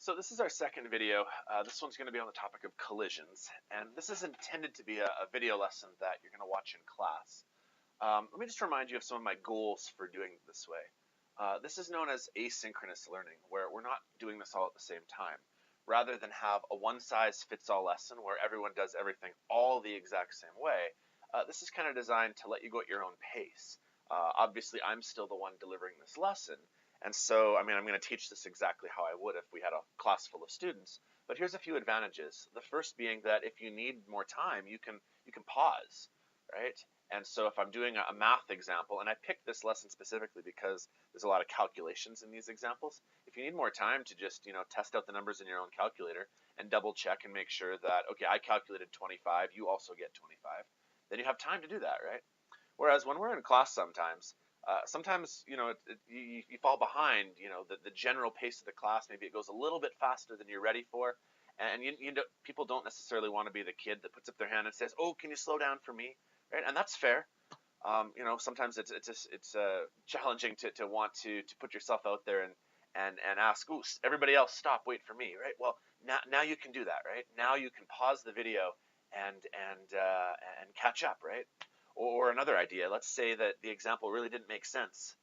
So this is our second video. This one's going to be on the topic of collisions, and this is intended to be a video lesson that you're going to watch in class. Let me just remind you of some of my goals for doing it this way. This is known as asynchronous learning, where we're not doing this all at the same time. Rather than have a one-size-fits-all lesson where everyone does everything all the exact same way, this is kind of designed to let you go at your own pace. Obviously, I'm still the one delivering this lesson, and so, I'm going to teach this exactly how I would if we had a class full of students. But here's a few advantages. The first being that if you need more time, you can pause, right? And so if I'm doing a math example, and I picked this lesson specifically because there's a lot of calculations in these examples, if you need more time to just, test out the numbers in your own calculator and double check and make sure that, okay, I calculated 25, you also get 25, then you have time to do that, right? Whereas when we're in class sometimes, you fall behind, the general pace of the class. Maybe it goes a little bit faster than you're ready for. And people don't necessarily want to be the kid that puts up their hand and says, "Oh, can you slow down for me?" Right? And that's fair. Sometimes it's challenging to want to put yourself out there and ask, "Ooh, everybody else, stop, wait for me." Right? Well, now you can do that, right? Now you can pause the video and catch up, right? Or another idea, let's say that the example really didn't make sense.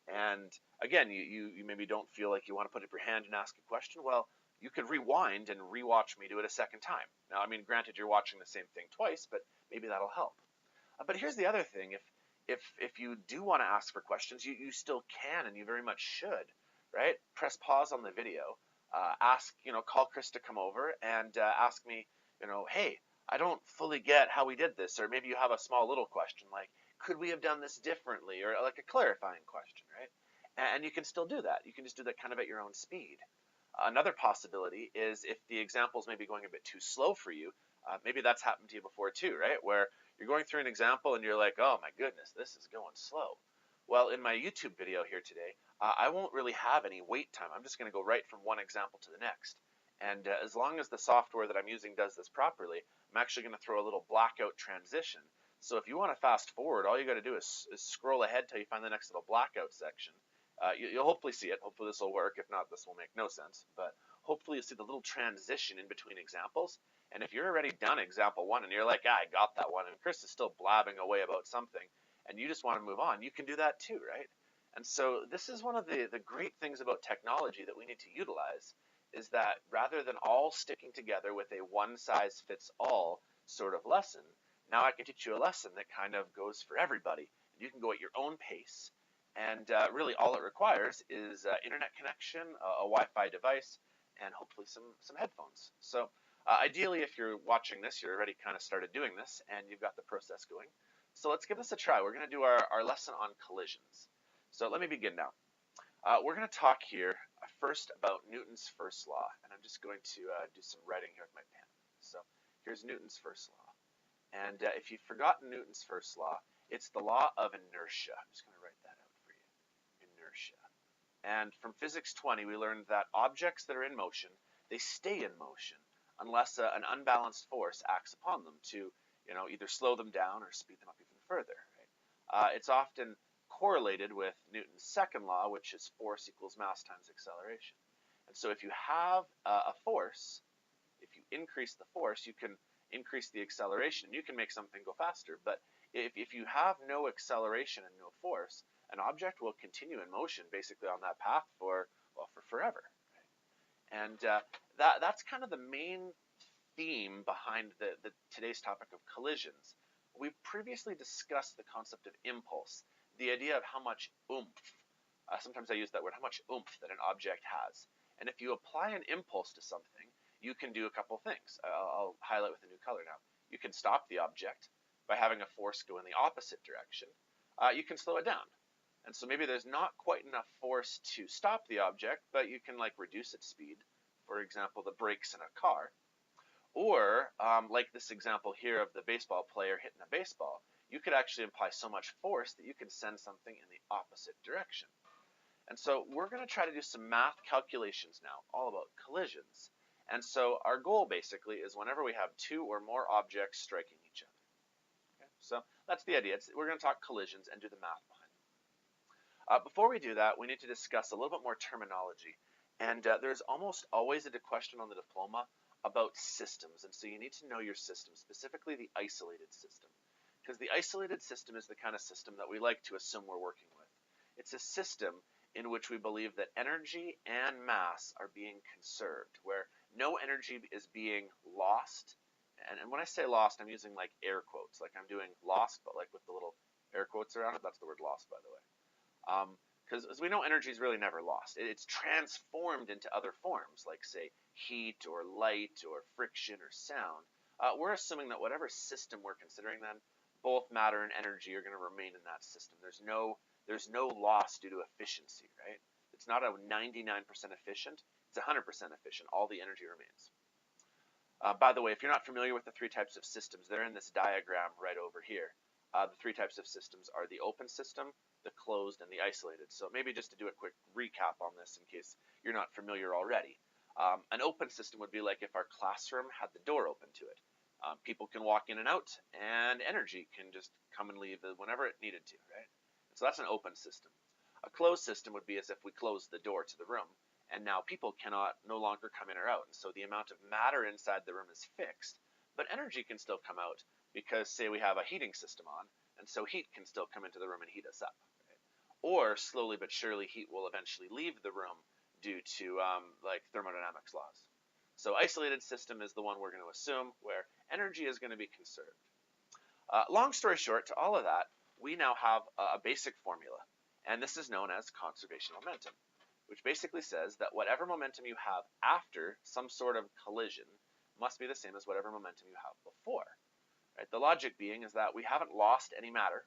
And again, you maybe don't feel like you want to put up your hand and ask a question. Well, you could rewind and rewatch me do it a second time. Now, granted, you're watching the same thing twice, but maybe that'll help. But here's the other thing. If you do want to ask for questions, you still can, and you very much should, right? Press pause on the video. Call Chris to come over and ask me, hey, I don't fully get how we did this, or maybe you have a small little question like, could we have done this differently, or like a clarifying question, right? And you can still do that. You can just do that kind of at your own speed. Another possibility is if the examples may be going a bit too slow for you, maybe that's happened to you before too, right? Where you're going through an example and you're like, oh my goodness, this is going slow. Well, in my YouTube video here today, I won't really have any wait time. I'm just going to go right from one example to the next. And as long as the software that I'm using does this properly, I'm actually going to throw a little blackout transition. So if you want to fast forward, all you got to do is scroll ahead till you find the next little blackout section. You'll hopefully see it. Hopefully this will work. If not, this will make no sense. But hopefully you'll see the little transition in between examples. And if you're already done example one and you're like, I got that one, and Chris is still blabbing away about something, and you just want to move on, you can do that too, right? And so this is one of the great things about technology that we need to utilize, is that rather than all sticking together with a one-size-fits-all sort of lesson, now I can teach you a lesson that kind of goes for everybody. And you can go at your own pace. And really all it requires is internet connection, a Wi-Fi device, and hopefully some headphones. So ideally, if you're watching this, you're already kind of started doing this, and you've got the process going. So let's give this a try. We're going to do our lesson on collisions. So let me begin now. We're going to talk here first about Newton's first law, and I'm just going to do some writing here with my pen. So here's Newton's first law. And if you've forgotten Newton's first law, it's the law of inertia. I'm just going to write that out for you. Inertia. And from Physics 20, we learned that objects that are in motion, they stay in motion unless an unbalanced force acts upon them to, either slow them down or speed them up even further. Right? It's often correlated with Newton's second law, which is force equals mass times acceleration. And so if you have a force, if you increase the force, you can increase the acceleration, and you can make something go faster. But if you have no acceleration and no force, an object will continue in motion basically on that path for forever. Right? And that's kind of the main theme behind the today's topic of collisions. We previously discussed the concept of impulse, the idea of how much oomph, sometimes I use that word, how much oomph that an object has. And if you apply an impulse to something, you can do a couple things. I'll highlight with a new color now. You can stop the object by having a force go in the opposite direction. You can slow it down. And so maybe there's not quite enough force to stop the object, but you can reduce its speed. For example, the brakes in a car. Or like this example here of the baseball player hitting a baseball, you could actually apply so much force that you can send something in the opposite direction. And so we're going to try to do some math calculations now, all about collisions. And so our goal basically is whenever we have two or more objects striking each other. Okay? So that's the idea. We're going to talk collisions and do the math behind them. Before we do that, we need to discuss a little bit more terminology. And there's almost always a question on the diploma about systems, and so you need to know your system, specifically the isolated system, because the isolated system is the kind of system that we like to assume we're working with. It's a system in which we believe that energy and mass are being conserved, where no energy is being lost. And when I say lost, I'm using like air quotes, like I'm doing lost, but like with the little air quotes around it. That's the word lost, by the way. Because as we know, energy is really never lost. It's transformed into other forms, like, say, heat or light or friction or sound. We're assuming that whatever system we're considering then, both matter and energy are going to remain in that system. There's no loss due to efficiency, right? It's not a 99% efficient. It's 100% efficient. All the energy remains. By the way, if you're not familiar with the three types of systems, they're in this diagram right over here. The three types of systems are the open system, the closed, and the isolated. So maybe just to do a quick recap on this in case you're not familiar already. An open system would be like if our classroom had the door open to it. People can walk in and out, and energy can just come and leave whenever it needed to, right? So that's an open system. A closed system would be as if we closed the door to the room, and now people cannot no longer come in or out. And so the amount of matter inside the room is fixed, but energy can still come out because, say, we have a heating system on, and so heat can still come into the room and heat us up. Right? Or slowly but surely, heat will eventually leave the room due to like thermodynamics laws. So isolated system is the one we're going to assume where energy is going to be conserved. Long story short, to all of that, we now have a basic formula, and this is known as conservation momentum, which basically says that whatever momentum you have after some sort of collision must be the same as whatever momentum you have before. Right? The logic being is that we haven't lost any matter,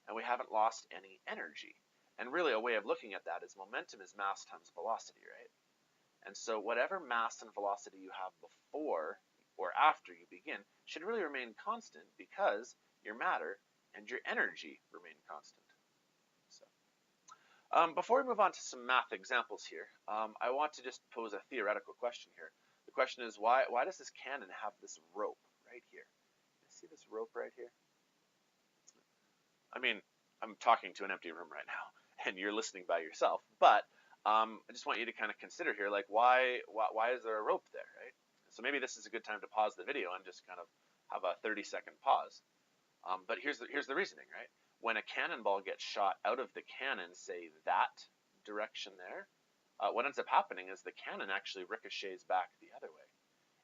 and we haven't lost any energy. And really a way of looking at that is momentum is mass times velocity, right? And so whatever mass and velocity you have before or after you begin should really remain constant because your matter and your energy remain constant. So, before we move on to some math examples here, I want to just pose a theoretical question here. The question is, why does this cannon have this rope right here? See this rope right here? I mean, I'm talking to an empty room right now, and you're listening by yourself, but I just want you to kind of consider here, like, why is there a rope there, right? So maybe this is a good time to pause the video and just kind of have a 30-second pause. But here's the reasoning, right? When a cannonball gets shot out of the cannon, say that direction there, what ends up happening is the cannon actually ricochets back the other way.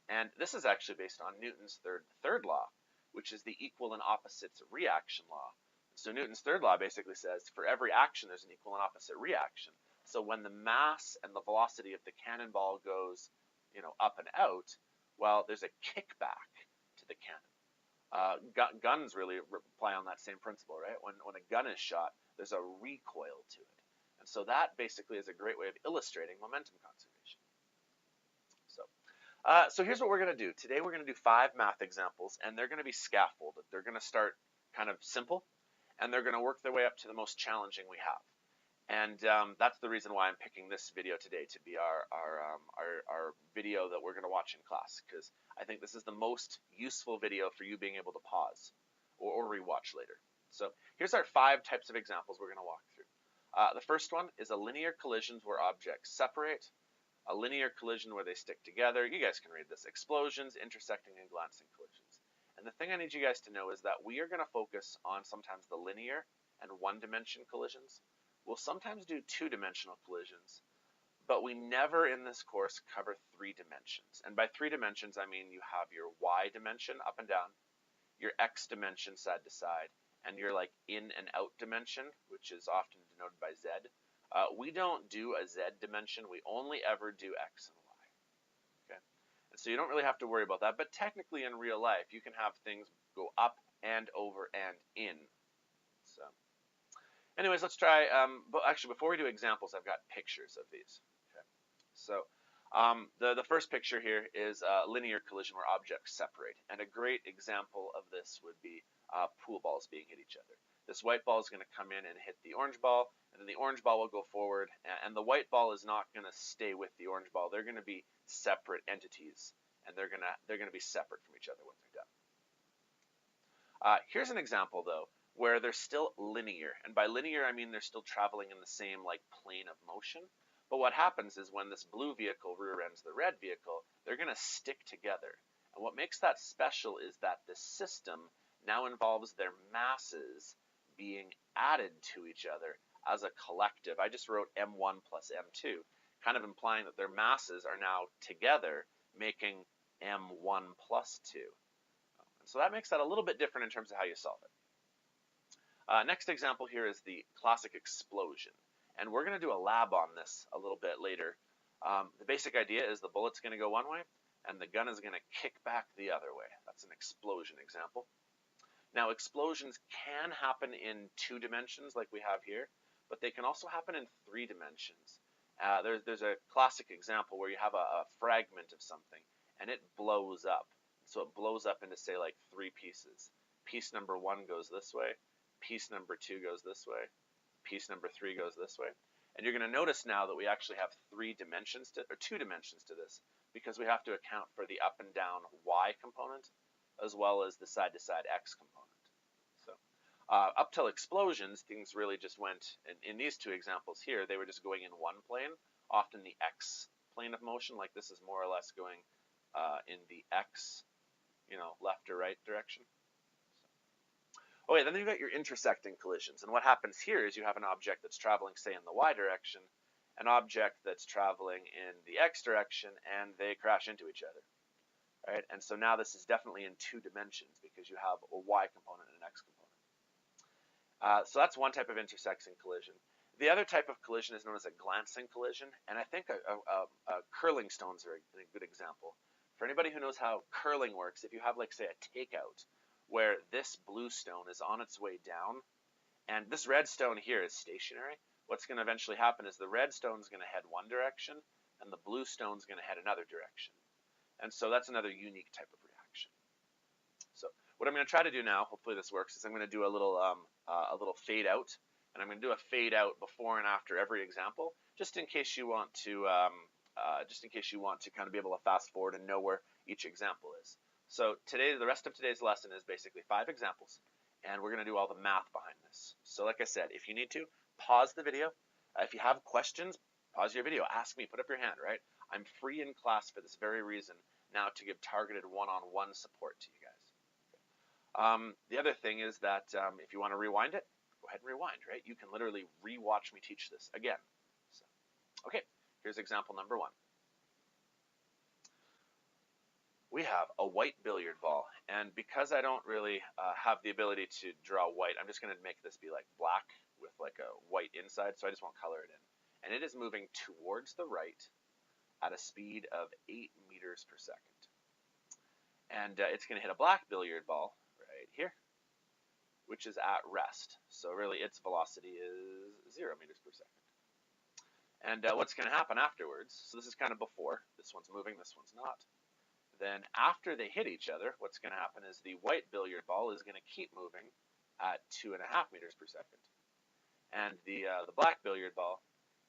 And this is actually based on Newton's third law, which is the equal and opposites reaction law. So Newton's third law basically says for every action there's an equal and opposite reaction. So when the mass and the velocity of the cannonball goes, up and out, well, there's a kickback to the cannon. Guns really apply on that same principle, right? When a gun is shot, there's a recoil to it. And so that basically is a great way of illustrating momentum conservation. So here's what we're going to do. Today we're going to do 5 math examples, and they're going to be scaffolded. They're going to start kind of simple, and they're going to work their way up to the most challenging we have. And that's the reason why I'm picking this video today to be our video that we're going to watch in class, because I think this is the most useful video for you being able to pause or rewatch later. So here's our 5 types of examples we're going to walk through. The first one is a linear collisions where objects separate. A linear collision where they stick together. You guys can read this. Explosions, intersecting, and glancing collisions. And the thing I need you guys to know is that we are going to focus on sometimes the linear and one-dimension collisions. We'll sometimes do two-dimensional collisions, but we never in this course cover 3 dimensions. And by 3 dimensions, I mean you have your y dimension up and down, your x dimension side to side, and your like in and out dimension, which is often denoted by z. We don't do a z dimension. We only ever do x and y. Okay, and so you don't really have to worry about that. But technically, in real life, you can have things go up and over and in. So, anyways, let's try. But actually, before we do examples, I've got pictures of these. Okay, so the first picture here is a linear collision where objects separate, and a great example of this would be pool balls being hit each other. This white ball is going to come in and hit the orange ball, and then the orange ball will go forward, and the white ball is not going to stay with the orange ball. They're going to be separate entities, and they're going to be separate from each other when they're done. Here's an example though where they're still linear, and by linear I mean they're still traveling in the same like plane of motion, But what happens is when this blue vehicle rear ends the red vehicle, they're going to stick together. And what makes that special is that the system now involves their masses being added to each other as a collective. I just wrote M1 plus M2, kind of implying that their masses are now together, making M1 plus 2. And so that makes that a little bit different in terms of how you solve it. Next example here is the classic explosion. And we're going to do a lab on this a little bit later. The basic idea is the bullet's going to go one way, and the gun is going to kick back the other way. That's an explosion example. Now, explosions can happen in 2 dimensions like we have here, but they can also happen in 3 dimensions. There's a classic example where you have a fragment of something, and it blows up. So it blows up into, say, like 3 pieces. Piece number 1 goes this way. Piece number 2 goes this way. Piece number 3 goes this way. And you're going to notice now that we actually have 2 dimensions to this, because we have to account for the up and down y component as well as the side-to-side x component. So up till explosions, things really just went, in these 2 examples here, they were just going in one plane, often the x plane of motion, like this is more or less going in the x, left or right direction. Okay, then you've got your intersecting collisions. And what happens here is you have an object that's traveling, say, in the y direction, an object that's traveling in the x direction, and they crash into each other. Right? And so now this is definitely in 2 dimensions because you have a y component and an x component. So that's one type of intersecting collision. The other type of collision is known as a glancing collision, and I think curling stones are a good example. For anybody who knows how curling works, if you have, like, say, a takeout, where this blue stone is on its way down, and this red stone here is stationary, what's going to eventually happen is the red stone is going to head one direction, and the blue stone is going to head another direction. And so that's another unique type of reaction. So what I'm going to try to do now, hopefully this works, is I'm going to do a little fade out, and I'm going to do a fade out before and after every example, just in case you want to kind of be able to fast forward and know where each example is. So the rest of today's lesson is basically 5 examples, and we're going to do all the math behind this. So like I said, if you need to, pause the video. If you have questions, pause your video. Ask me, put up your hand, right? I'm free in class for this very reason now to give targeted one-on-one support to you guys. The other thing is that if you want to rewind it, go ahead and rewind, right? You can literally re-watch me teach this again. So, okay, here's example number 1. We have a white billiard ball, and because I don't really have the ability to draw white, I'm just going to make this be like black with like a white inside, so I just won't color it in. And it is moving towards the right at a speed of 8 meters per second. And it's going to hit a black billiard ball right here, which is at rest. So really its velocity is 0 meters per second. And what's going to happen afterwards, so this is kind of before, this one's moving, this one's not. Then after they hit each other, what's going to happen is the white billiard ball is going to keep moving at 2.5 meters per second. And the black billiard ball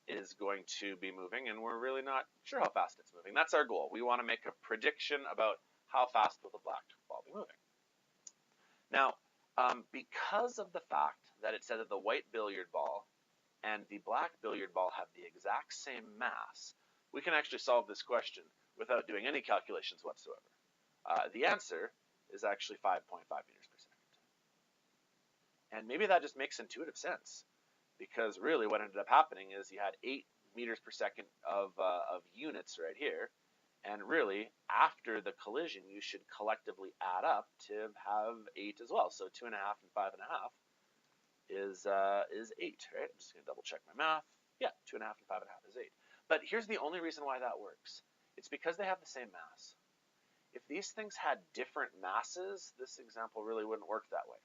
is going to be moving, and we're really not sure how fast it's moving. That's our goal. We want to make a prediction about how fast will the black ball be moving. Now, because of the fact that it said that the white billiard ball and the black billiard ball have the exact same mass, we can actually solve this question without doing any calculations whatsoever. The answer is actually 5.5 meters per second. And maybe that just makes intuitive sense, because really what ended up happening is you had 8 meters per second of units right here, and really after the collision you should collectively add up to have 8 as well. So 2.5 and 5.5 is 8, right? I'm just going to double check my math. Yeah, 2.5 and 5.5 is 8. But here's the only reason why that works. It's because they have the same mass. If these things had different masses, this example really wouldn't work that way.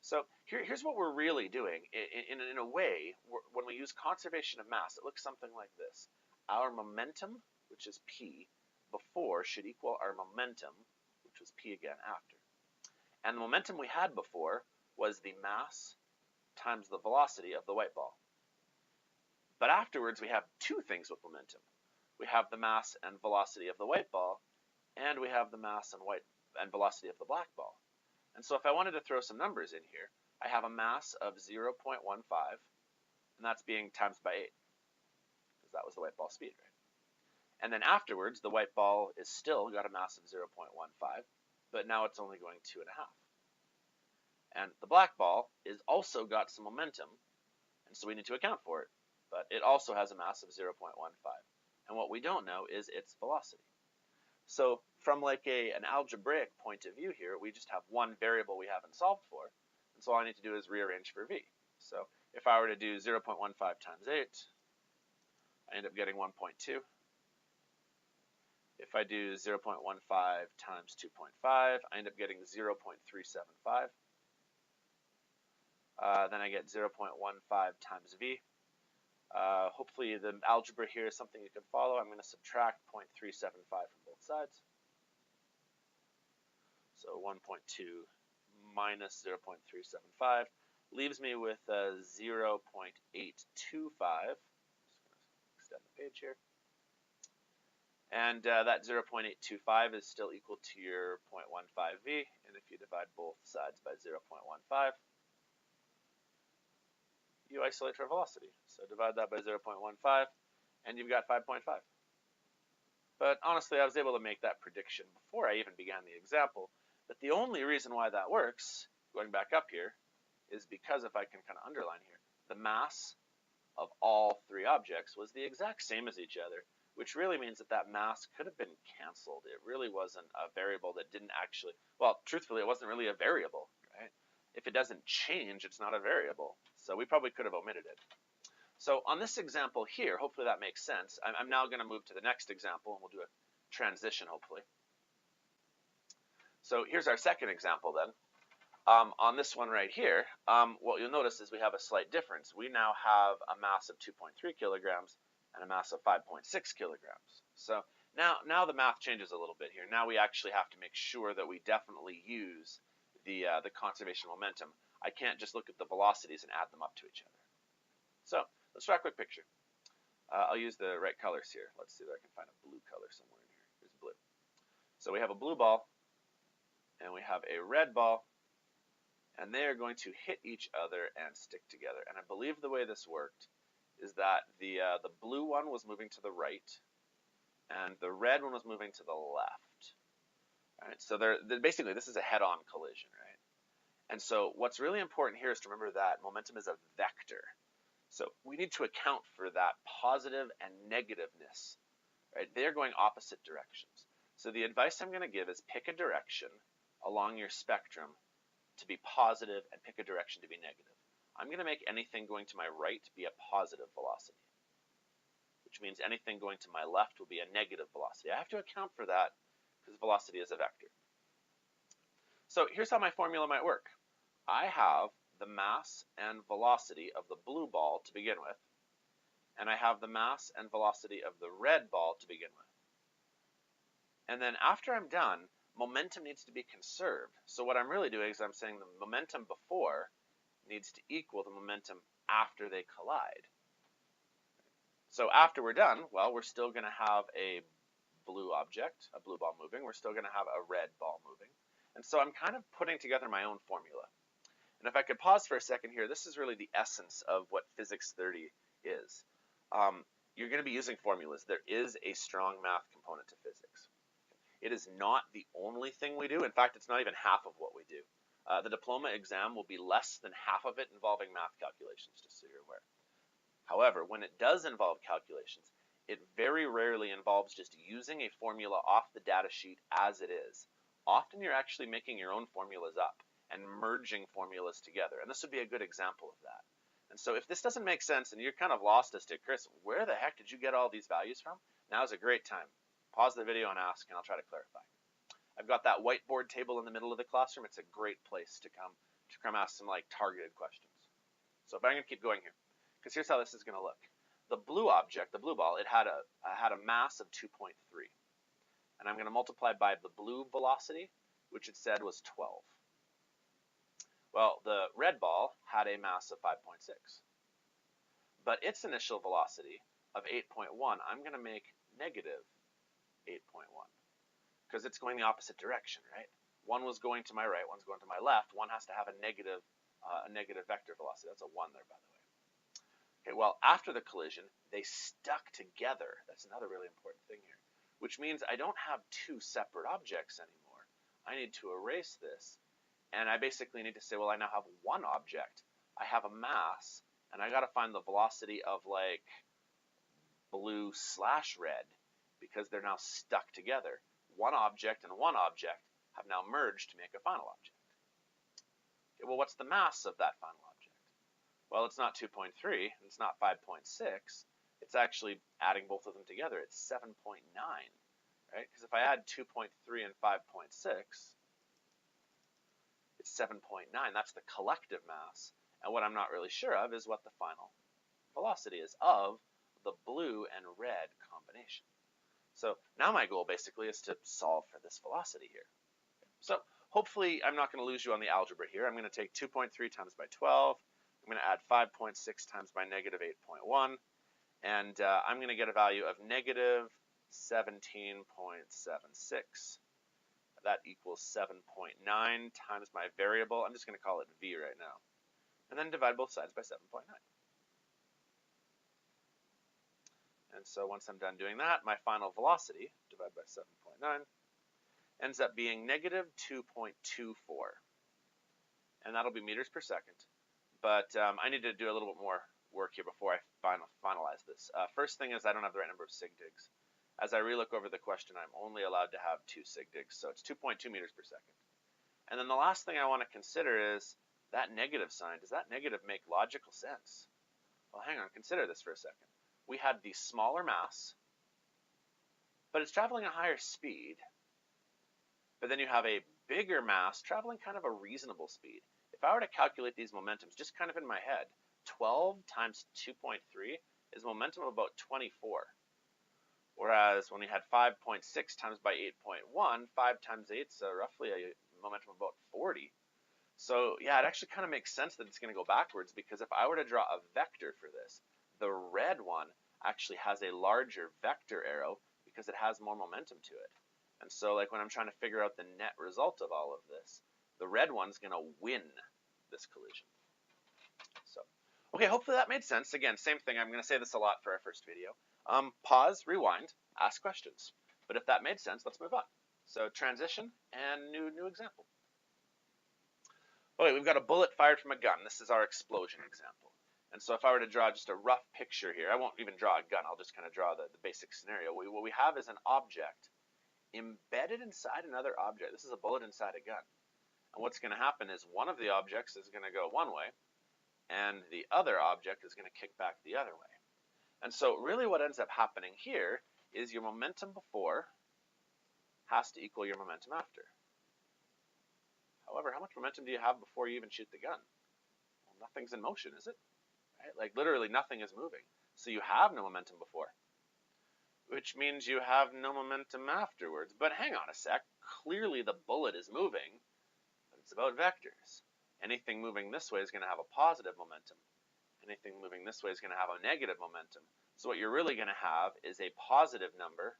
So here's what we're really doing. In a way, when we use conservation of mass, it looks something like this. Our momentum, which is p, before should equal our momentum, which was p again after. And the momentum we had before was the mass times the velocity of the white ball. But afterwards, we have 2 things with momentum. We have the mass and velocity of the white ball, and we have the mass and velocity of the black ball. And so if I wanted to throw some numbers in here, I have a mass of 0.15, and that's being times by 8. because that was the white ball speed, right? And then afterwards, the white ball is still got a mass of 0.15, but now it's only going 2.5. And the black ball is also got some momentum, and so we need to account for it. But it also has a mass of 0.15. And what we don't know is its velocity. So from like an algebraic point of view here, we just have one variable we haven't solved for. And so all I need to do is rearrange for v. So if I were to do 0.15 times 8, I end up getting 1.2. If I do 0.15 times 2.5, I end up getting 0.375. Then I get 0.15 times v. Hopefully the algebra here is something you can follow. I'm going to subtract 0.375 from both sides. So 1.2 minus 0.375 leaves me with 0.825. Just going to extend the page here. And that 0.825 is still equal to your 0.15v. And if you divide both sides by 0.15, you isolate for velocity. So divide that by 0.15, and you've got 5.5. But honestly, I was able to make that prediction before I even began the example. But the only reason why that works, going back up here, is because if I can kind of underline here, the mass of all three objects was the exact same as each other, which really means that that mass could have been canceled. It really wasn't a variable that didn't actually, well, truthfully, it wasn't really a variable, right? If it doesn't change, it's not a variable. So we probably could have omitted it. So on this example here, hopefully that makes sense. I'm now going to move to the next example, and we'll do a transition, hopefully. So here's our second example then. On this one right here, what you'll notice is we have a slight difference. We now have a mass of 2.3 kilograms and a mass of 5.6 kilograms. So now the math changes a little bit here. Now we actually have to make sure that we definitely use the conservation momentum. I can't just look at the velocities and add them up to each other. So let's draw a quick picture. I'll use the right colors here. Let's see if I can find a blue color somewhere in here. Here's blue. So we have a blue ball, and we have a red ball, and they are going to hit each other and stick together. And I believe the way this worked is that the blue one was moving to the right, and the red one was moving to the left. All right, so basically this is a head-on collision, right? And so what's really important here is to remember that momentum is a vector. So we need to account for that positive and negativeness, right? They're going opposite directions. So the advice I'm going to give is pick a direction along your spectrum to be positive and pick a direction to be negative. I'm going to make anything going to my right be a positive velocity, which means anything going to my left will be a negative velocity. I have to account for that because velocity is a vector. So here's how my formula might work. I have the mass and velocity of the blue ball to begin with, and I have the mass and velocity of the red ball to begin with. And then after I'm done, momentum needs to be conserved. So what I'm really doing is I'm saying the momentum before needs to equal the momentum after they collide. So after we're done, well, we're still going to have a blue object, a blue ball moving. We're still going to have a red ball moving. And so I'm kind of putting together my own formula. And if I could pause for a second here, this is really the essence of what Physics 30 is. You're going to be using formulas. There is a strong math component to physics. It is not the only thing we do. In fact, it's not even half of what we do. The diploma exam will be less than half of it involving math calculations, just so you're aware. However, when it does involve calculations, it very rarely involves just using a formula off the data sheet as it is. Often you're actually making your own formulas up and merging formulas together. And this would be a good example of that. And so if this doesn't make sense and you're kind of lost as to, Chris, where the heck did you get all these values from? Now's a great time. Pause the video and ask, and I'll try to clarify. I've got that whiteboard table in the middle of the classroom. It's a great place to come ask some like targeted questions. So if I'm going to keep going here, because here's how this is going to look. The blue object, the blue ball, it had a mass of 2.3. And I'm going to multiply by the blue velocity, which it said was 12. Well, the red ball had a mass of 5.6. But its initial velocity of 8.1, I'm going to make negative 8.1. Because it's going the opposite direction, right? One was going to my right, one's going to my left. One has to have a negative vector velocity. That's a 1 there, by the way. Okay, well, after the collision, they stuck together. That's another really important thing here, which means I don't have two separate objects anymore. I need to erase this, and I basically need to say, well, I now have one object. I have a mass, and I got to find the velocity of like blue slash red because they're now stuck together. One object and one object have now merged to make a final object. Okay, well, what's the mass of that final object? Well, it's not 2.3, and it's not 5.6. It's actually adding both of them together. It's 7.9, right? Because if I add 2.3 and 5.6, it's 7.9. That's the collective mass. And what I'm not really sure of is what the final velocity is of the blue and red combination. So now my goal basically is to solve for this velocity here. So hopefully I'm not going to lose you on the algebra here. I'm going to take 2.3 times by 12. I'm going to add 5.6 times by negative 8.1. And I'm going to get a value of negative 17.76. That equals 7.9 times my variable. I'm just going to call it v right now. And then divide both sides by 7.9. And so once I'm done doing that, my final velocity, divided by 7.9, ends up being negative 2.24. And that'll be meters per second. But I need to do a little bit more work here before I finalize this. First thing is I don't have the right number of sig digs. As I relook over the question, I'm only allowed to have 2 sig digs, so it's 2.2 meters per second. And then the last thing I want to consider is that negative sign. Does that negative make logical sense? Well, hang on, consider this for a second. We had the smaller mass, but it's traveling at a higher speed. But then you have a bigger mass traveling kind of a reasonable speed. If I were to calculate these momentums just kind of in my head, 12 times 2.3 is momentum of about 24. Whereas when we had 5.6 times by 8.1, 5 times 8 is roughly a momentum of about 40. So yeah, it actually kind of makes sense that it's going to go backwards, because if I were to draw a vector for this, the red one actually has a larger vector arrow because it has more momentum to it. And so like when I'm trying to figure out the net result of all of this, the red one's going to win this collision. So, okay, hopefully that made sense. Again, same thing. I'm going to say this a lot for our first video. Pause, rewind, ask questions. But if that made sense, let's move on. So transition and new example. Okay, we've got a bullet fired from a gun. This is our explosion example. And so if I were to draw just a rough picture here, I won't even draw a gun. I'll just kind of draw the basic scenario. What we have is an object embedded inside another object. This is a bullet inside a gun. And what's going to happen is one of the objects is going to go one way, and the other object is going to kick back the other way. And so really what ends up happening here is your momentum before has to equal your momentum after. However, how much momentum do you have before you even shoot the gun? Well, nothing's in motion, is it? Right? Like literally nothing is moving. So you have no momentum before, which means you have no momentum afterwards. But hang on a sec. Clearly the bullet is moving, but it's about vectors. Anything moving this way is going to have a positive momentum. Anything moving this way is going to have a negative momentum. So what you're really going to have is a positive number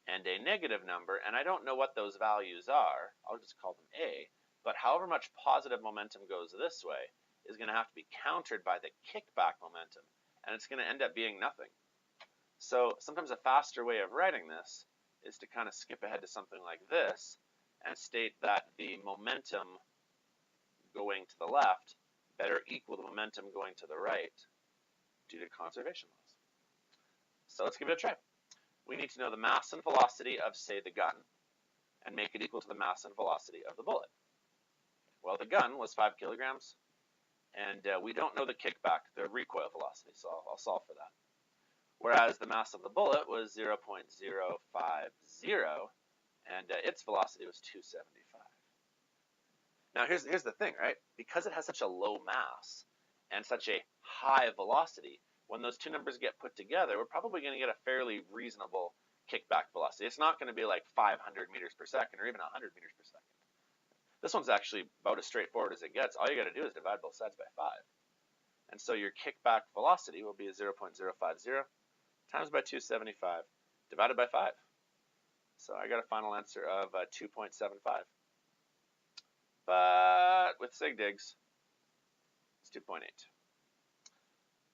and a negative number, and I don't know what those values are. I'll just call them A. But however much positive momentum goes this way is going to have to be countered by the kickback momentum, and it's going to end up being nothing. So sometimes a faster way of writing this is to kind of skip ahead to something like this and state that the momentum going to the left better equal the momentum going to the right due to conservation laws. So let's give it a try. We need to know the mass and velocity of, say, the gun, and make it equal to the mass and velocity of the bullet. Well, the gun was 5 kilograms, and we don't know the kickback, the recoil velocity, so I'll solve for that. Whereas the mass of the bullet was 0.050, and its velocity was 275. Now here's the thing, right? Because it has such a low mass and such a high velocity, when those two numbers get put together, we're probably going to get a fairly reasonable kickback velocity. It's not going to be like 500 meters per second or even 100 meters per second. This one's actually about as straightforward as it gets. All you got to do is divide both sides by 5. And so your kickback velocity will be 0.050 times by 275 divided by 5. So I got a final answer of 2.75. But with sig digs, it's 2.8.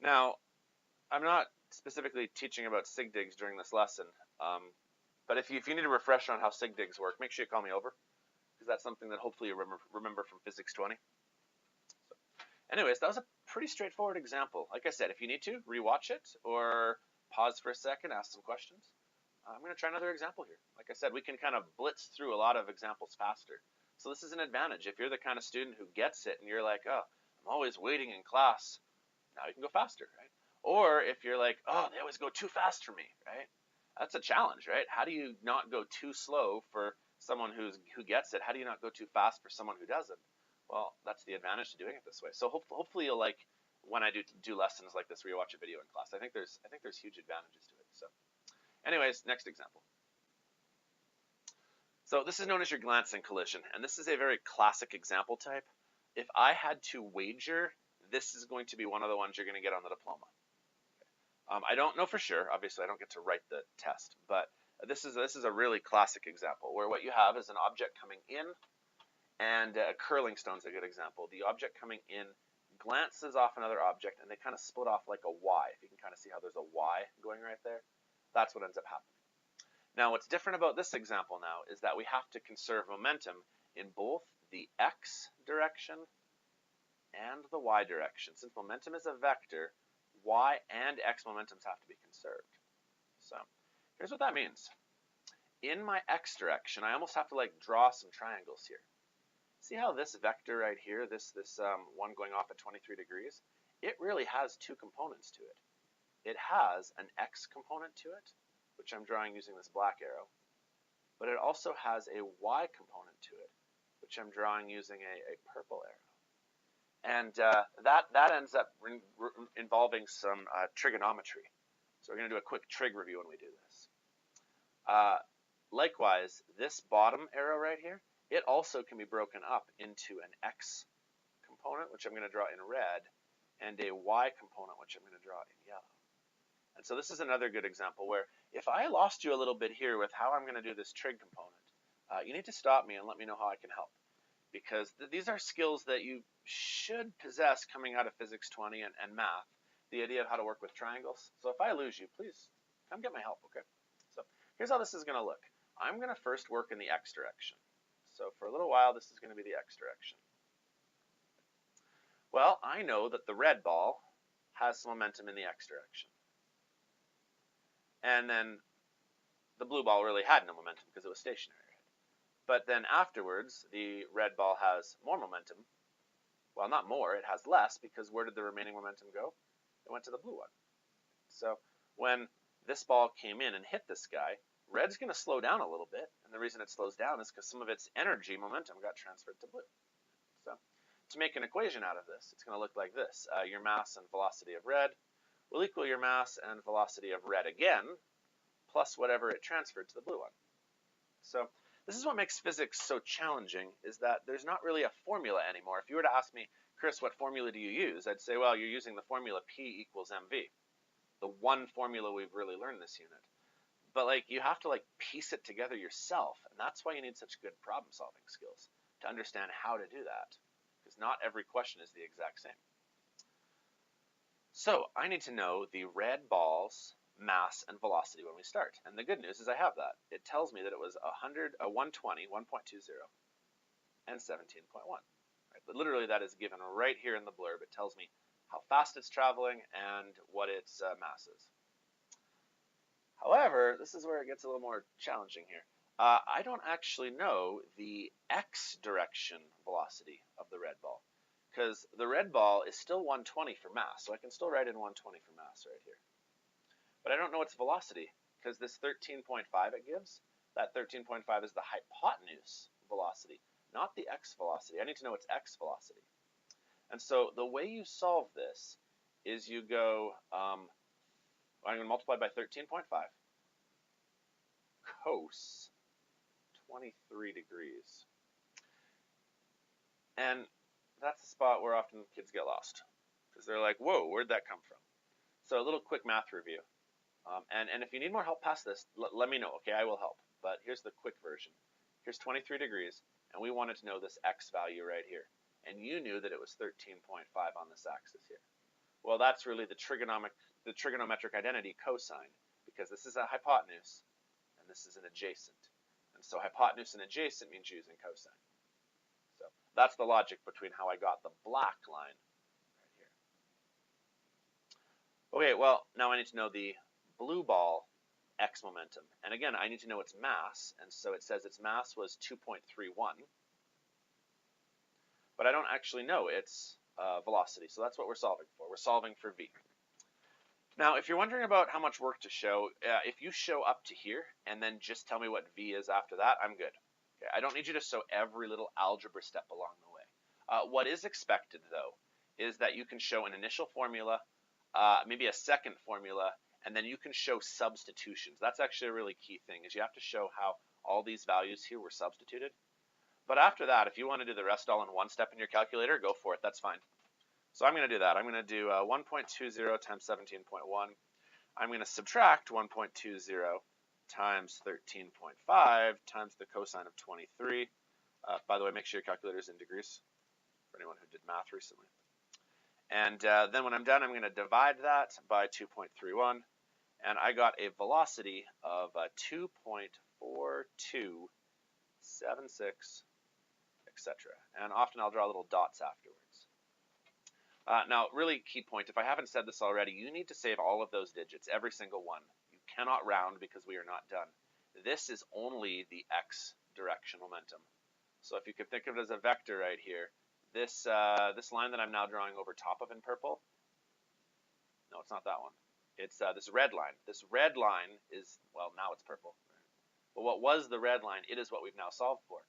Now, I'm not specifically teaching about sig digs during this lesson, but if you need a refresher on how sig digs work, make sure you call me over, because that's something that hopefully you remember from Physics 20. So, anyways, that was a pretty straightforward example. Like I said, if you need to, rewatch it or pause for a second, ask some questions. I'm going to try another example here. Like I said, we can kind of blitz through a lot of examples faster. So this is an advantage. If you're the kind of student who gets it and you're like, oh, I'm always waiting in class, now you can go faster, right? Or if you're like, oh, they always go too fast for me, right? That's a challenge, right? How do you not go too slow for someone who gets it? How do you not go too fast for someone who doesn't? Well, that's the advantage to doing it this way. So hopefully you'll like when I do lessons like this where you watch a video in class. I think there's huge advantages to it. So anyways, next example. So this is known as your glancing collision, and this is a very classic example type. If I had to wager, this is going to be one of the ones you're going to get on the diploma. I don't know for sure. Obviously, I don't get to write the test, but this is a really classic example where what you have is an object coming in, and a curling stone's a good example. The object coming in glances off another object, and they kind of split off like a Y. If you can kind of see how there's a Y going right there, that's what ends up happening. Now, what's different about this example now is that we have to conserve momentum in both the x direction and the y direction. Since momentum is a vector, y and x momentums have to be conserved. So here's what that means. In my x direction, I almost have to like draw some triangles here. See how this vector right here, this one going off at 23 degrees, it really has two components to it. It has an x component to it, which I'm drawing using this black arrow, but it also has a y component to it, which I'm drawing using a purple arrow. And that ends up involving some trigonometry. So we're going to do a quick trig review when we do this. Likewise, this bottom arrow right here, it also can be broken up into an x component, which I'm going to draw in red, and a y component, which I'm going to draw in yellow. And so this is another good example where if I lost you a little bit here with how I'm going to do this trig component, you need to stop me and let me know how I can help. Because these are skills that you should possess coming out of Physics 20 and math, the idea of how to work with triangles. So if I lose you, please come get my help, okay? So here's how this is going to look. I'm going to first work in the x direction. So for a little while, this is going to be the x direction. Well, I know that the red ball has some momentum in the x direction. And then the blue ball really had no momentum because it was stationary. But then afterwards, the red ball has more momentum. Well, not more, it has less, because where did the remaining momentum go? It went to the blue one. So when this ball came in and hit this guy, red's going to slow down a little bit, and the reason it slows down is because some of its energy momentum got transferred to blue. So to make an equation out of this, it's going to look like this. Your mass and velocity of red will equal your mass and velocity of red again, plus whatever it transferred to the blue one. So this is what makes physics so challenging, is that there's not really a formula anymore. If you were to ask me, Chris, what formula do you use? I'd say, well, you're using the formula P equals mv, the one formula we've really learned this unit. But like, you have to like piece it together yourself, and that's why you need such good problem-solving skills to understand how to do that, because not every question is the exact same. So I need to know the red ball's mass and velocity when we start. And the good news is I have that. It tells me that it was 120, 1.20, and 17.1. Right? But literally that is given right here in the blurb. It tells me how fast it's traveling and what its mass is. However, this is where it gets a little more challenging here. I don't actually know the x direction velocity of the red ball, because the red ball is still 120 for mass, so I can still write in 120 for mass right here. But I don't know its velocity, because this 13.5 it gives, that 13.5 is the hypotenuse velocity, not the x velocity. I need to know its x velocity. And so the way you solve this is you go, I'm going to multiply by 13.5, cos 23 degrees. And that's the spot where often kids get lost, because they're like, whoa, where'd that come from? So a little quick math review. And if you need more help past this, let me know, okay? I will help. But here's the quick version. Here's 23 degrees, and we wanted to know this x value right here. And you knew that it was 13.5 on this axis here. Well, that's really the the trigonometric identity cosine, because this is a hypotenuse and this is an adjacent. And so hypotenuse and adjacent means using cosine. So that's the logic between how I got the black line right here. Okay, well, now I need to know the blue ball x momentum. And again, I need to know its mass. And so it says its mass was 2.31. But I don't actually know its velocity. So that's what we're solving for. We're solving for v. Now, if you're wondering about how much work to show, if you show up to here and then just tell me what v is after that, I'm good. Okay, I don't need you to show every little algebra step along the way. What is expected, though, is that you can show an initial formula, maybe a second formula, and then you can show substitutions. That's actually a really key thing, is you have to show how all these values here were substituted. But after that, if you want to do the rest all in one step in your calculator, go for it. That's fine. So I'm going to do that. I'm going to do 1.20 times 17.1. I'm going to subtract 1.20 times 13.5 times the cosine of 23. By the way, make sure your calculator is in degrees for anyone who did math recently. And then when I'm done, I'm going to divide that by 2.31. And I got a velocity of 2.4276, etc. And often I'll draw little dots afterwards. Now, really key point, if I haven't said this already, you need to save all of those digits, every single one. You cannot round because we are not done. This is only the x direction momentum. So if you could think of it as a vector right here, this line that I'm now drawing over top of in purple, no, it's not that one. It's this red line. This red line is, well, now it's purple. But what was the red line, it is what we've now solved for.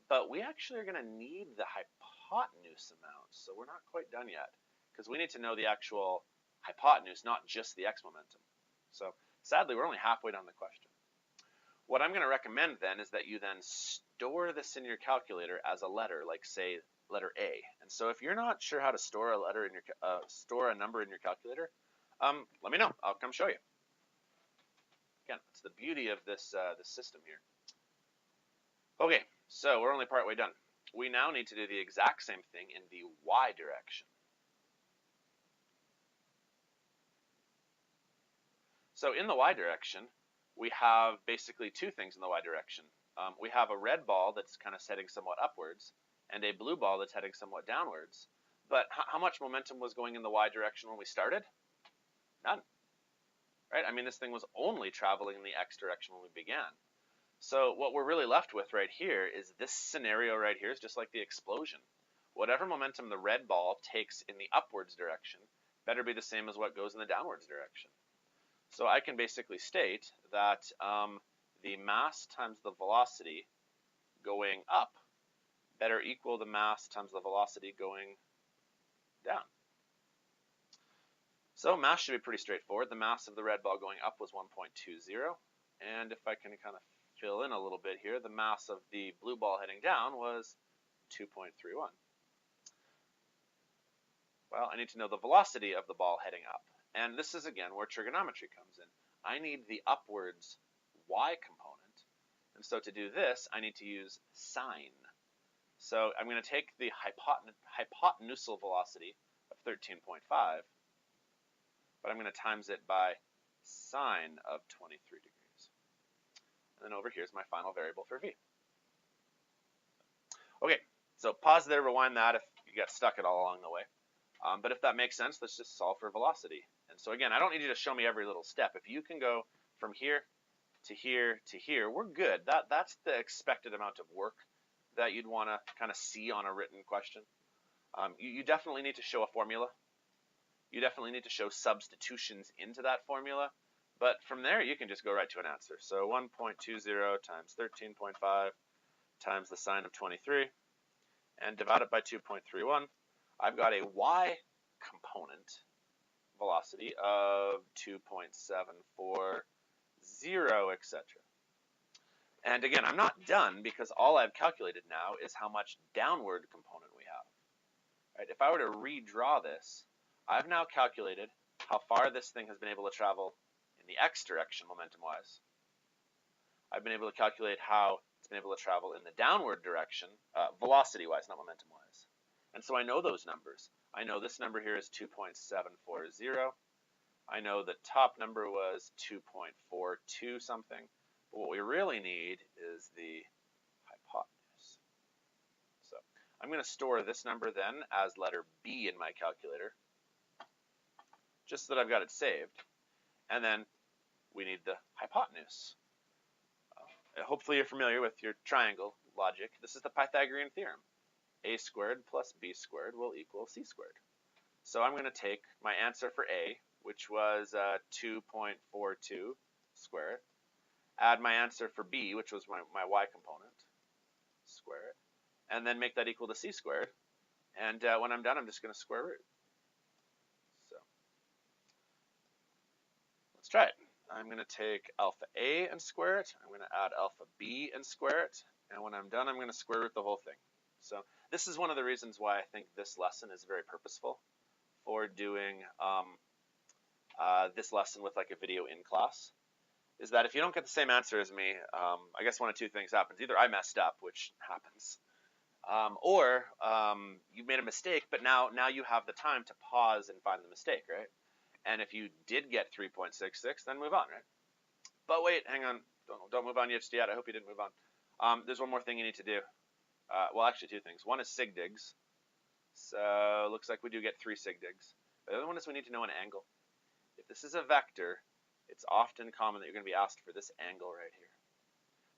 But we actually are going to need the hypotenuse amount, so we're not quite done yet, because we need to know the actual hypotenuse, not just the x momentum. So sadly, we're only halfway down the question. What I'm going to recommend then is that you then store this in your calculator as a letter, like say letter A. And so if you're not sure how to store a letter in your store a number in your calculator, let me know. I'll come show you. Again, it's the beauty of this system here. Okay, so we're only partway done. We now need to do the exact same thing in the y direction. So in the y direction, we have basically two things in the y direction. We have a red ball that's kind of heading somewhat upwards, and a blue ball that's heading somewhat downwards. But how much momentum was going in the y direction when we started? None. Right? I mean, this thing was only traveling in the x direction when we began. So what we're really left with right here is this scenario right here is just like the explosion. Whatever momentum the red ball takes in the upwards direction better be the same as what goes in the downwards direction. So I can basically state that the mass times the velocity going up better equal the mass times the velocity going down. So mass should be pretty straightforward. The mass of the red ball going up was 1.20, and if I can kind of fill in a little bit here, the mass of the blue ball heading down was 2.31. Well, I need to know the velocity of the ball heading up. And this is, again, where trigonometry comes in. I need the upwards y component. And so to do this, I need to use sine. So I'm going to take the hypotenusal velocity of 13.5, but I'm going to times it by sine of 23 degrees. And then over here is my final variable for v. Okay, so pause there, rewind that if you got stuck at all along the way. But if that makes sense, let's just solve for velocity. And so again, I don't need you to show me every little step. If you can go from here to here to here, we're good. That's the expected amount of work that you'd want to kind of see on a written question. You definitely need to show a formula. You definitely need to show substitutions into that formula. But from there, you can just go right to an answer. So 1.20 times 13.5 times the sine of 23 and divide it by 2.31. I've got a y component velocity of 2.740, etc. And again, I'm not done because all I've calculated now is how much downward component we have. Right? If I were to redraw this, I've now calculated how far this thing has been able to travel in the x direction momentum-wise. I've been able to calculate how it's been able to travel in the downward direction, velocity-wise, not momentum-wise. And so I know those numbers. I know this number here is 2.740. I know the top number was 2.42 something, but what we really need is the hypotenuse. So I'm going to store this number then as letter B in my calculator, just so that I've got it saved. And then we need the hypotenuse. Hopefully you're familiar with your triangle logic. This is the Pythagorean theorem. A squared plus B squared will equal C squared. So I'm going to take my answer for A, which was 2.42 square it, add my answer for B, which was my y component, square it, and then make that equal to C squared. And when I'm done, I'm just going to square root. So let's try it. I'm going to take alpha A and square it. I'm going to add alpha B and square it. And when I'm done, I'm going to square root the whole thing. So this is one of the reasons why I think this lesson is very purposeful for doing this lesson with like a video in class, is that if you don't get the same answer as me, I guess one of two things happens. Either I messed up, which happens, or you made a mistake, but now you have the time to pause and find the mistake, right? And if you did get 3.66, then move on, right? But wait, hang on. Don't move on just yet. I hope you didn't move on. There's one more thing you need to do. Well, actually two things. One is sig digs. So it looks like we do get 3 sig digs. The other one is we need to know an angle. If this is a vector, it's often common that you're going to be asked for this angle right here.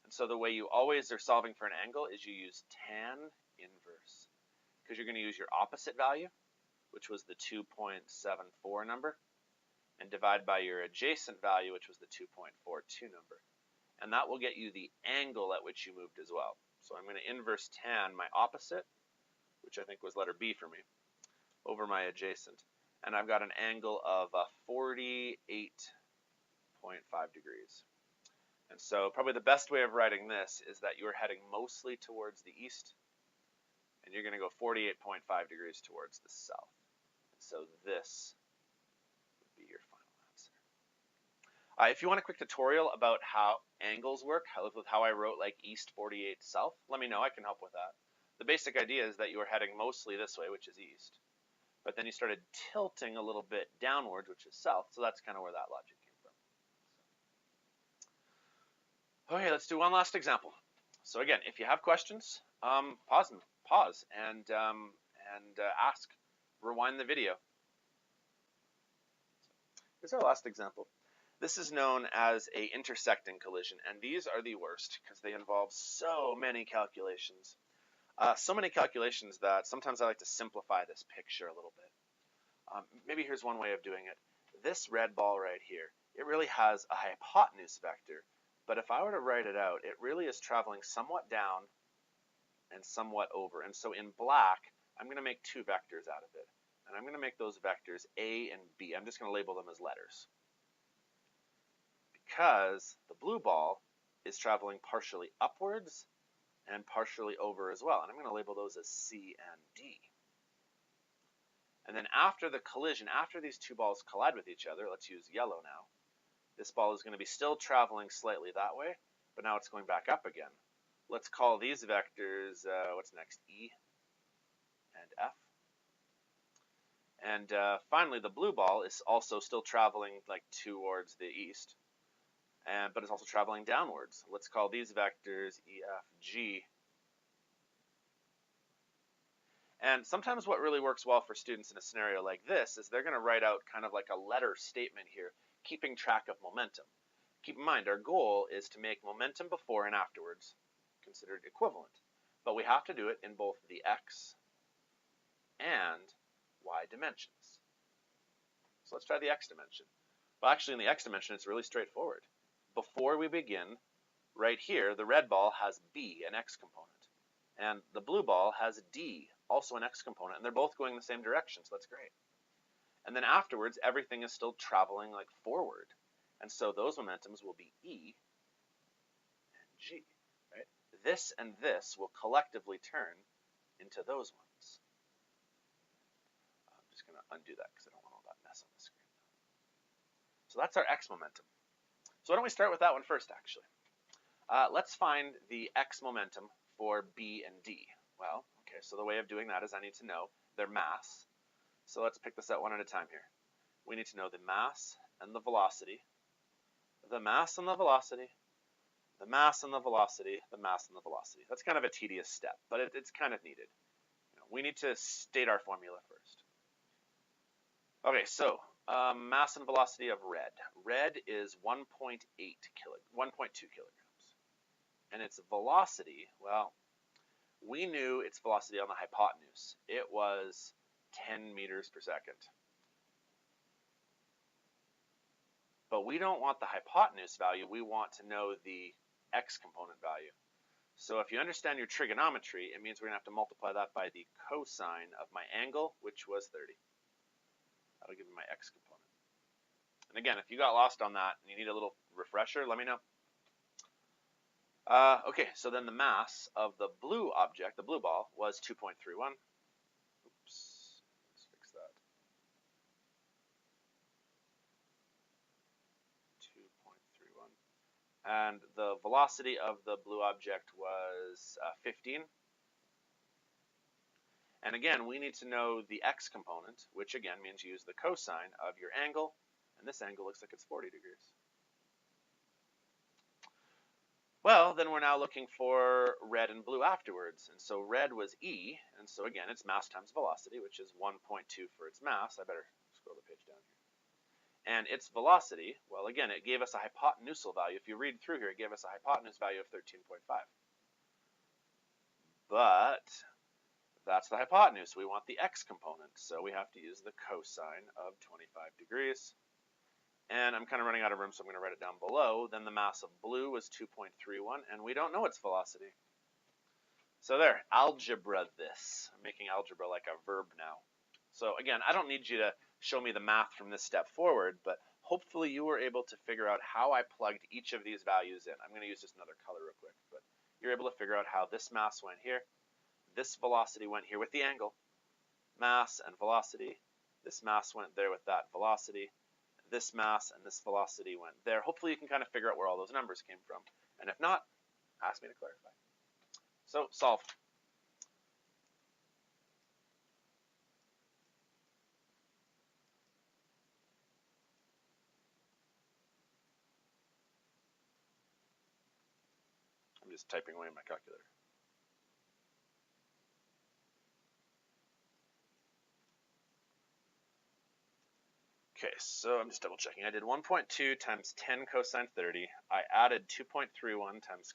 And so the way you always are solving for an angle is you use tan inverse, because you're going to use your opposite value, which was the 2.74 number, and divide by your adjacent value, which was the 2.42 number. And that will get you the angle at which you moved as well. So I'm going to inverse tan my opposite, which I think was letter B for me, over my adjacent. And I've got an angle of 48.5 degrees. And so probably the best way of writing this is that you're heading mostly towards the east, and you're going to go 48.5 degrees towards the south. And so this would be your final answer. If you want a quick tutorial about how angles work, with how I wrote like east 48 south, let me know. I can help with that. The basic idea is that you were heading mostly this way, which is east, but then you started tilting a little bit downwards, which is south, so that's kind of where that logic came from. Okay, let's do one last example. So again, if you have questions, pause and ask. Rewind the video. Here's our last example. This is known as a intersecting collision, and these are the worst because they involve so many calculations. So many calculations that sometimes I like to simplify this picture a little bit. Maybe here's one way of doing it. This red ball right here, it really has a hypotenuse vector, but if I were to write it out, it really is traveling somewhat down and somewhat over. And so in black, I'm going to make 2 vectors out of it. And I'm going to make those vectors A and B. I'm just going to label them as letters, because the blue ball is traveling partially upwards and partially over as well. And I'm going to label those as C and D. And then after the collision, after these 2 balls collide with each other, let's use yellow now. This ball is going to be still traveling slightly that way, but now it's going back up again. Let's call these vectors, what's next, E and F. And finally, the blue ball is also still traveling like towards the east, but it's also traveling downwards. Let's call these vectors E, F, G. And sometimes what really works well for students in a scenario like this is they're going to write out kind of like a letter statement here, keeping track of momentum. Keep in mind, our goal is to make momentum before and afterwards considered equivalent, but we have to do it in both the x and y dimensions. So let's try the x dimension. Well, actually in the x dimension, it's really straightforward. Before we begin, right here, the red ball has B, an x component, and the blue ball has D, also an x component, and they're both going the same direction, so that's great. And then afterwards, everything is still traveling like forward, and so those momentums will be E and G, right? This and this will collectively turn into those ones. I'm just going to undo that because I don't want all that mess on the screen. So that's our x momentum. So why don't we start with that one first, actually. Let's find the x momentum for B and D. Well, okay, so the way of doing that is I need to know their mass. So let's pick this out one at a time here. we need to know the mass and the velocity, the mass and the velocity, the mass and the velocity, the mass and the velocity. That's kind of a tedious step, but it's kind of needed. We need to state our formula first. Okay, so mass and velocity of red. Red is 1.2 kilograms. And its velocity, well, we knew its velocity on the hypotenuse. It was 10 meters per second. But we don't want the hypotenuse value, we want to know the x component value. So if you understand your trigonometry, it means we're going to have to multiply that by the cosine of my angle, which was 30. That'll give me my x component. And again, if you got lost on that and you need a little refresher, let me know. Okay, so then the mass of the blue object, the blue ball, was 2.31. Oops, let's fix that. 2.31. And the velocity of the blue object was 15. And again, we need to know the x component, which again means use the cosine of your angle, and this angle looks like it's 40 degrees. Well, then we're now looking for red and blue afterwards, and so red was E, and so again, it's mass times velocity, which is 1.2 for its mass. I better scroll the page down here. And its velocity, well, again, it gave us a hypotenusal value. If you read through here, it gave us a hypotenuse value of 13.5. But that's the hypotenuse. We want the x component, so we have to use the cosine of 25 degrees. And I'm kind of running out of room, so I'm going to write it down below. Then the mass of blue was 2.31, and we don't know its velocity. So there, algebra this. I'm making algebra like a verb now. So again, I don't need you to show me the math from this step forward, but hopefully you were able to figure out how I plugged each of these values in. I'm going to use just another color real quick, but you're able to figure out how this mass went here, this velocity went here with the angle, mass and velocity, this mass went there with that velocity, this mass and this velocity went there. Hopefully you can kind of figure out where all those numbers came from. And if not, ask me to clarify. So, solve. I'm just typing away in my calculator. Okay, so I'm just double checking. I did 1.2 times 10 cosine 30. I added 2.31 times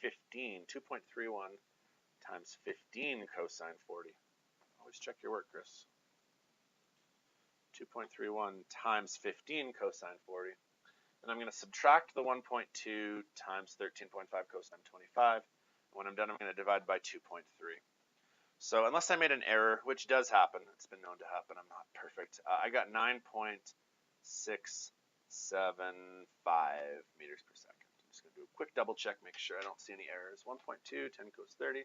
15. 2.31 times 15 cosine 40. Always check your work, Chris. 2.31 times 15 cosine 40. And I'm going to subtract the 1.2 times 13.5 cosine 25. When I'm done, I'm going to divide by 2.3. So unless I made an error, which does happen, it's been known to happen, I'm not perfect, I got 9.675 meters per second. I'm just going to do a quick double check, make sure I don't see any errors. 1.2, 10 cos 30,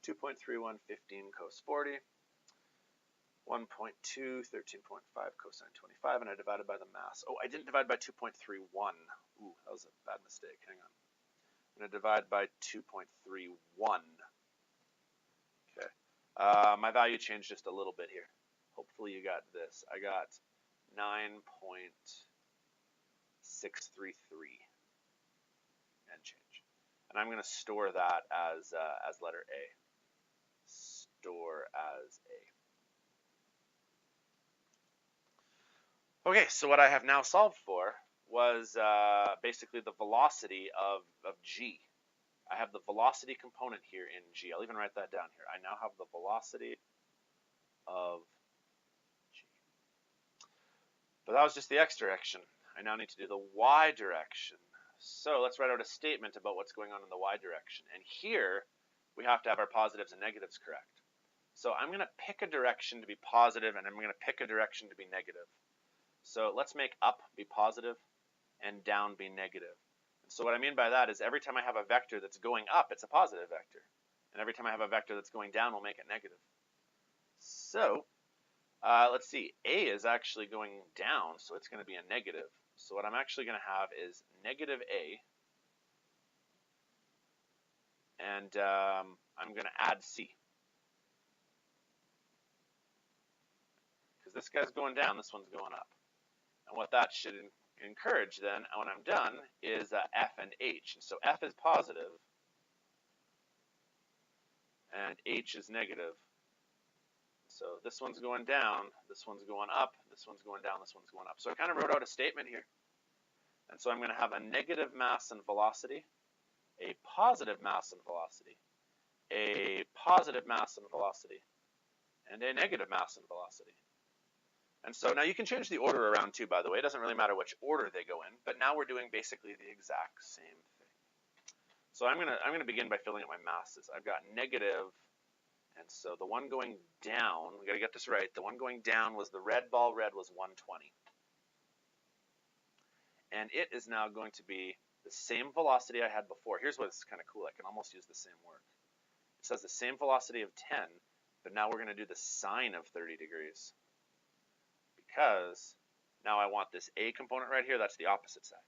2.31, 15 cos 40, 1.2, 13.5 cosine 25, and I divided by the mass. Oh, I didn't divide by 2.31. Ooh, that was a bad mistake. Hang on. I'm going to divide by 2.31. Okay. My value changed just a little bit here. Hopefully you got this. I got 9.633 and change. And I'm going to store that as letter A. Store as A. Okay, so what I have now solved for was basically the velocity of G. I have the velocity component here in G. I'll even write that down here. I now have the velocity of G. But that was just the x direction. I now need to do the y direction. So let's write out a statement about what's going on in the y direction. And here, we have to have our positives and negatives correct. So I'm going to pick a direction to be positive, and I'm going to pick a direction to be negative. So let's make up be positive and down be negative. So what I mean by that is every time I have a vector that's going up, it's a positive vector. And every time I have a vector that's going down, we'll make it negative. So let's see. A is actually going down, so it's going to be a negative. So what I'm actually going to have is negative A. And I'm going to add C. Because this guy's going down, this one's going up. And what that should encourage then, when I'm done, is F and H. And so F is positive, and H is negative. So this one's going down, this one's going up, this one's going down, this one's going up. So I kind of wrote out a statement here. And so I'm going to have a negative mass and velocity, a positive mass and velocity, a positive mass and velocity, and a negative mass and velocity. And so now you can change the order around too, by the way. It doesn't really matter which order they go in, but now we're doing basically the exact same thing. So I'm gonna begin by filling out my masses. I've got negative, and so the one going down, we gotta get this right. The one going down was the red ball. Red was 120. And it is now going to be the same velocity I had before. Here's what's kind of cool. I can almost use the same word. It says the same velocity of 10, but now we're going to do the sine of 30 degrees. Because now I want this A component right here. That's the opposite side.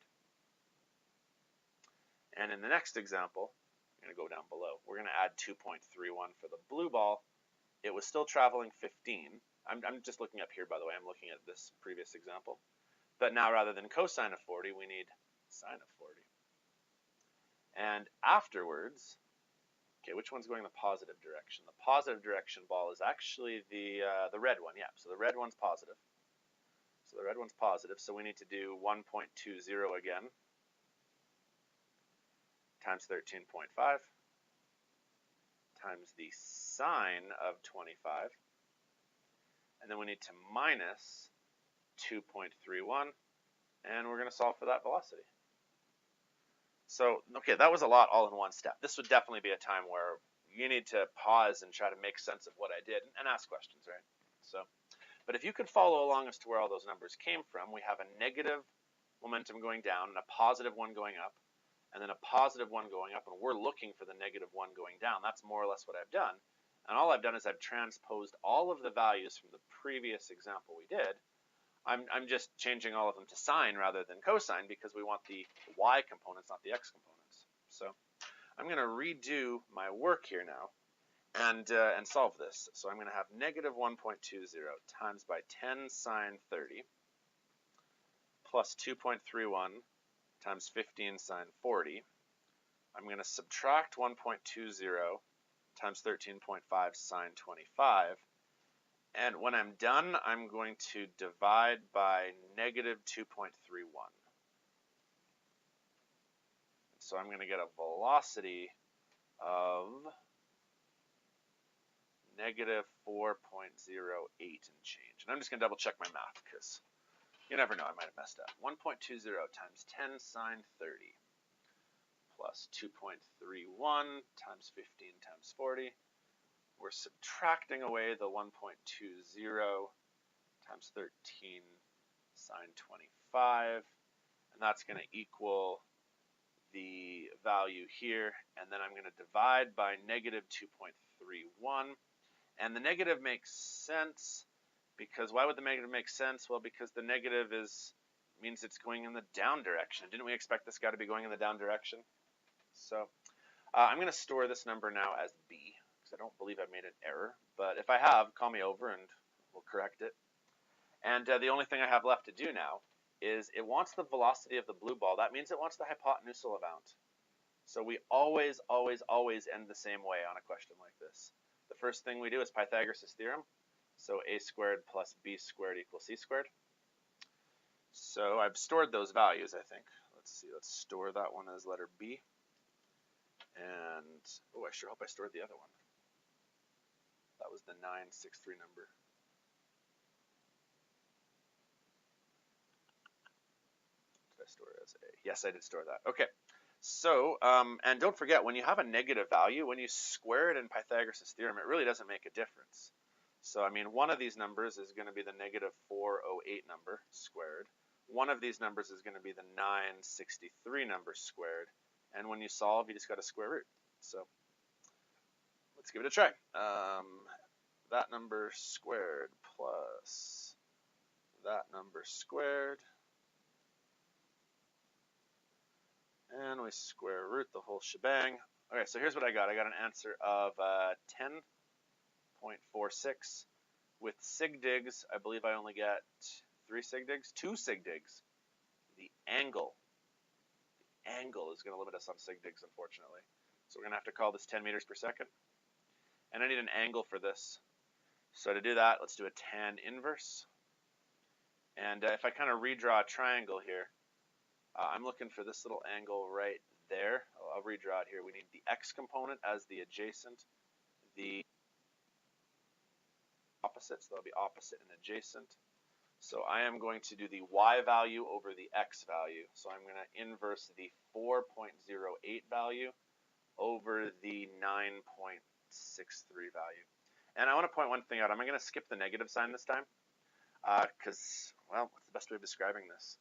And in the next example, I'm going to go down below. We're going to add 2.31 for the blue ball. It was still traveling 15. I'm just looking up here, by the way. I'm looking at this previous example. But now rather than cosine of 40, we need sine of 40. And afterwards, okay, which one's going the positive direction? The positive direction ball is actually the red one, yeah. So the red one's positive. So the red one's positive, so we need to do 1.20 again times 13.5 times the sine of 25. And then we need to minus 2.31, and we're going to solve for that velocity. So, okay, that was a lot all in one step. This would definitely be a time where you need to pause and try to make sense of what I did and ask questions, right? So, but if you could follow along as to where all those numbers came from, we have a negative momentum going down and a positive one going up, and then a positive one going up, and we're looking for the negative one going down. That's more or less what I've done. And all I've done is I've transposed all of the values from the previous example we did. I'm just changing all of them to sine rather than cosine because we want the y components, not the x components. So I'm going to redo my work here now and solve this. So I'm going to have negative 1.20 times by 10 sine 30 plus 2.31 times 15 sine 40. I'm going to subtract 1.20 times 13.5 sine 25. And when I'm done, I'm going to divide by negative 2.31. So I'm going to get a velocity of negative 4.08 and change. And I'm just going to double check my math because you never know, I might have messed up. 1.20 times 10 sine 30 plus 2.31 times 15 times 40. We're subtracting away the 1.20 times 13 sine 25, and that's going to equal the value here, and then I'm going to divide by negative 2.31, and the negative makes sense because why would the negative make sense? Well, because the negative means it's going in the down direction. Didn't we expect this guy to be going in the down direction? So I'm going to store this number now as B. I don't believe I've made an error, but if I have, call me over and we'll correct it. And the only thing I have left to do now is it wants the velocity of the blue ball. That means it wants the hypotenusal amount. So we always, always, always end the same way on a question like this. The first thing we do is Pythagoras' theorem. So a squared plus b squared equals c squared. So I've stored those values, I think. Let's see, let's store that one as letter B. And, oh, I sure hope I stored the other one. That was the 963 number. Did I store it as A? Yes, I did store that. Okay. So, and don't forget, when you have a negative value, when you square it in Pythagoras' theorem, it really doesn't make a difference. So, I mean, one of these numbers is going to be the negative 408 number squared. One of these numbers is going to be the 963 number squared. And when you solve, you just got a square root. So, let's give it a try. That number squared plus that number squared. And we square root the whole shebang. Okay, so here's what I got. I got an answer of 10.46 With sig digs, I believe I only get 3 sig digs, 2 sig digs. The angle is going to limit us on sig digs, unfortunately. So we're going to have to call this 10 meters per second. And I need an angle for this. So to do that, let's do a tan inverse. And if I kind of redraw a triangle here, I'm looking for this little angle right there. I'll redraw it here. We need the x component as the adjacent, the opposite, so that'll be opposite and adjacent. So I am going to do the y value over the x value. So I'm going to inverse the 4.08 value over the 9.63 value. And I want to point one thing out. I'm going to skip the negative sign this time because, well, what's the best way of describing this?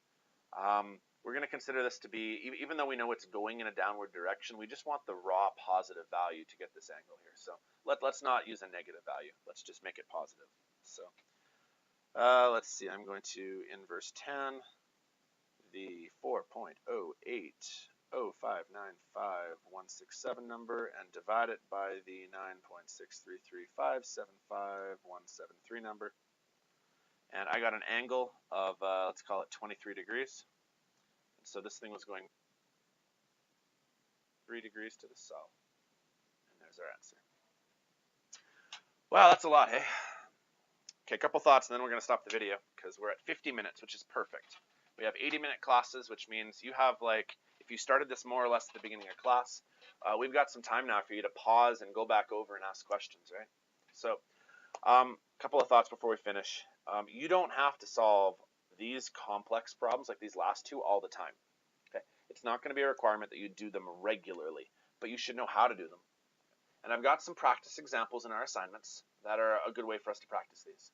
We're going to consider this to be, even though we know it's going in a downward direction, we just want the raw positive value to get this angle here. So let's not use a negative value. Let's just make it positive. So let's see. I'm going to inverse tan the 4.080595.167 number and divide it by the 9.633575173 number. And I got an angle of, let's call it 23 degrees. So this thing was going 3 degrees to the south. And there's our answer. Wow, that's a lot, hey? Okay, a couple thoughts, and then we're going to stop the video because we're at 50 minutes, which is perfect. We have 80-minute classes, which means you have, like, if you started this more or less at the beginning of class, we've got some time now for you to pause and go back over and ask questions, right? So a couple of thoughts before we finish. You don't have to solve these complex problems like these last two all the time. Okay? It's not going to be a requirement that you do them regularly, but you should know how to do them. And I've got some practice examples in our assignments that are a good way for us to practice these.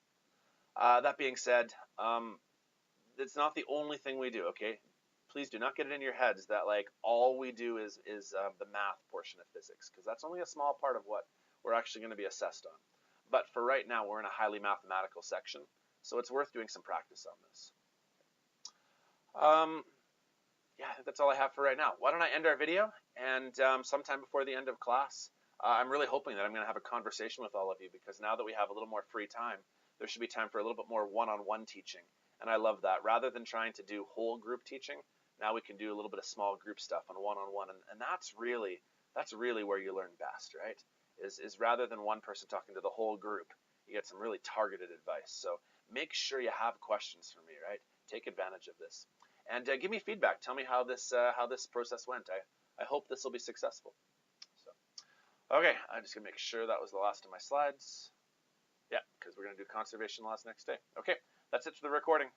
That being said, it's not the only thing we do, okay? Please do not get it in your heads that like all we do is the math portion of physics, because that's only a small part of what we're actually going to be assessed on. But for right now, we're in a highly mathematical section, so it's worth doing some practice on this. Yeah, I think that's all I have for right now. Why don't I end our video, and sometime before the end of class, I'm really hoping that I'm going to have a conversation with all of you, because now that we have a little more free time, there should be time for a little bit more one-on-one teaching. And I love that. Rather than trying to do whole group teaching, now we can do a little bit of small group stuff on one-on-one. And that's really where you learn best, right? Is rather than one person talking to the whole group, you get some really targeted advice. So make sure you have questions for me, right? Take advantage of this. And give me feedback. Tell me how this process went. I hope this will be successful. So, okay, I'm just going to make sure that was the last of my slides. Yeah, because we're going to do conservation laws next day. Okay, that's it for the recording.